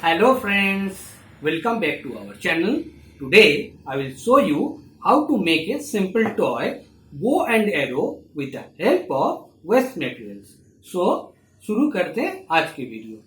Hello friends, welcome back to our channel. Today I will show you how to make a simple toy bow and arrow with the help of waste materials. So शुरू करते हैं आज की video.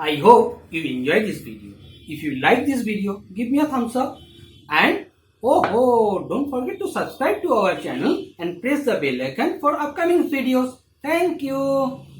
I hope you enjoyed this video. If you like this video, give me a thumbs up and don't forget to subscribe to our channel and press the bell icon for upcoming videos. Thank you.